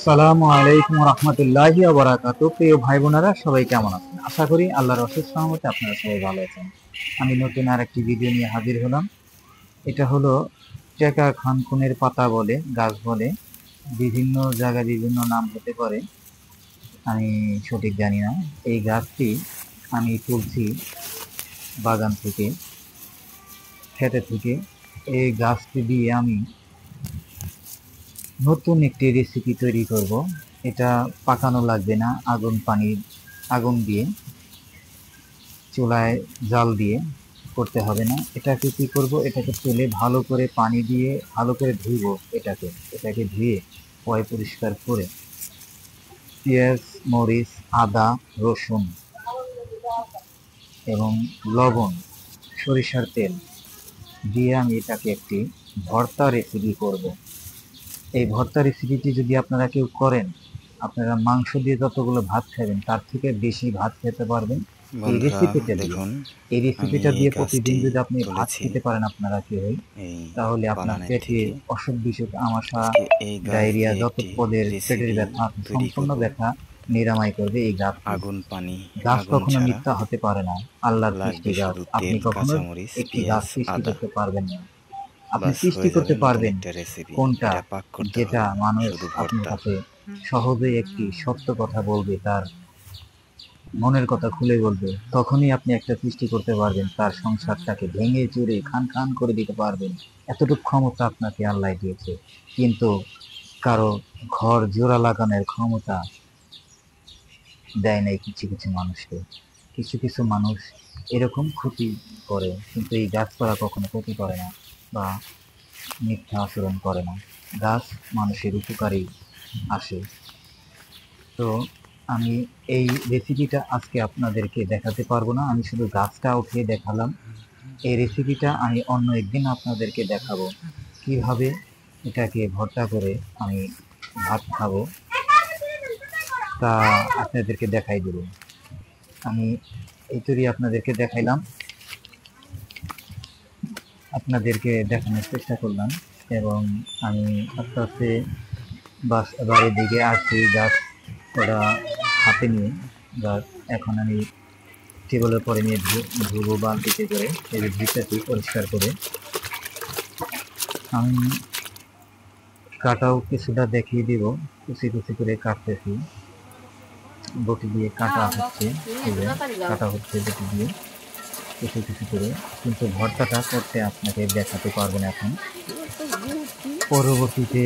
আসসালামু আলাইকুম রহমতুল্লাহি ওয়া বারাকাতুহু। প্রিয় ভাই বোনেরা, সবাই কেমন আছেন? আশা করি আল্লাহর অশেষ রহমতে আপনারা সবাই ভালো আছেন। আমি নতুন আরেকটি ভিডিও নিয়ে হাজির হলাম। এটা হলো টেকা খানকুনের পাতা বলে, গাছ বলে, বিভিন্ন জায়গায় বিভিন্ন নাম হতে পারে, আমি সঠিক জানি না। এই গাছটি আমি তুলছি বাগান থেকে, খেতে থেকে। এই গাছটি দিয়ে আমি নতুন একটি রেসিপি তৈরি করব। এটা পাকানো লাগবে না, আগুন দিয়ে চুলায় জাল দিয়ে করতে হবে না। এটাকে কি করব, এটাকে তুলে ভালো করে পানি দিয়ে ভালো করে ধুইব। এটাকে ধুয়ে পয় পরিষ্কার করে পেঁয়াজ, মরিচ, আদা, রসুন এবং লবণ, সরিষার তেল দিয়ে আমি এটাকে একটি ভর্তা রেসিপি করব। এই ভর্তা রেসিপিটি যদি আপনারা কেউ করেন, আপনারা মাংস দিয়ে যতগুলো ভাত খাবেন তার থেকে বেশি ভাত খেতে পারবেন এই বন্ধুরা রেসিপিটা দিয়ে। দেখুন, এই আমি রেসিপিটা এই দিয়ে প্রতিদিন গাছটি যদি আপনি ভাত তুলেছি খেতে পারেন আপনারা কেউই, এই তাহলে আপনার বাগানের পেটে থেকে। অসুখ বিসুখ, আমাশা, আজকে এই গাছ ডায়রিয়া, দিয়ে যত একটি পদের পেটের রেসিপি ব্যথা আছে, তৈরি সম্পূর্ণ করব। ব্যথা নিরাময় করবে এই গাছ। আগুন পানি, গাছ আগুন কখনো ছাড়া। মিথ্যা হতে পারে না। আল্লাহর সৃষ্টি লাগবে গাছ, শুধু আপনি তেল, কখনো কাঁচামরিচ, একটি গাছ পেঁয়াজ, সৃষ্টি আদা। করতে পারবেন না। আপনি বাস সৃষ্টি হয়ে যাবে করতে নতুন পারবেন একটা রেসিপি। কোনটা, এটা পাক করতে যেটা হবে মানুষ শুধু আপনার ভর্তা। কাছে সহজেই একটি সত্য কথা বলবে, তার মনের কথা খুলে বলবে, তখনই আপনি একটা সৃষ্টি করতে পারবেন। তার সংসারটাকে ভেঙে চুরে খান খান করে দিতে পারবেন। এতটুকু ক্ষমতা আপনাকে আল্লাহ দিয়েছে। কিন্তু কারো ঘর জোড়া লাগানোর ক্ষমতা দেয় নাই কিছু কিছু মানুষকে। কিছু কিছু মানুষ এরকম ক্ষতি করে, কিন্তু এই গাছপালা কখনো ক্ষতি করে না বা মিথ্যা আচরণ করে না। গাছ মানুষের উপকারী আসে। তো আমি এই রেসিপিটা আজকে আপনাদেরকে দেখাতে পারবো না, আমি শুধু গাছটা উঠিয়ে দেখালাম। এই রেসিপিটা আমি অন্য একদিন আপনাদেরকে দেখাবো, কিভাবে এটাকে ভর্তা করে আমি ভাত খাবো, তা আপনাদেরকে দেখাই দেবো। আমি এই তৈরি আপনাদেরকে দেখাইলাম, আপনাদেরকে দেখানোর চেষ্টা করলাম, এবং আমি আস্তে আস্তে বাড়ির দিকে আসছি। গাছ ওরা হাতে নিয়ে গাছ এখন আমি টেবিলের পরে নিয়ে ধুবো বালতিতে করে, এই যে ধুইতেছি পরিষ্কার করে। আমি কাটাও কিছুটা দেখিয়ে দিব, কুচি কুচি করে কাটতেছি, বটি দিয়ে কাটা হচ্ছে, এই যে কাটা হচ্ছে বটি দিয়ে কুচি কুচি করে। কিন্তু ভর্তাটা করতে আপনাকে দেখাতে পারবো না এখন, পরবর্তীতে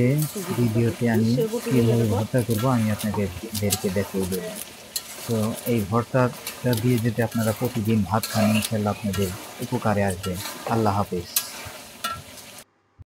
ভিডিওতে আমি কিভাবে ভর্তা করবো আমি আপনাদেরকে দেখিয়ে দেবো। তো এই ভর্তাটা দিয়ে যদি আপনারা প্রতিদিন ভাত খান, ইনশাল্লাহ আপনাদের উপকারে আসবে। আল্লাহ হাফেজ।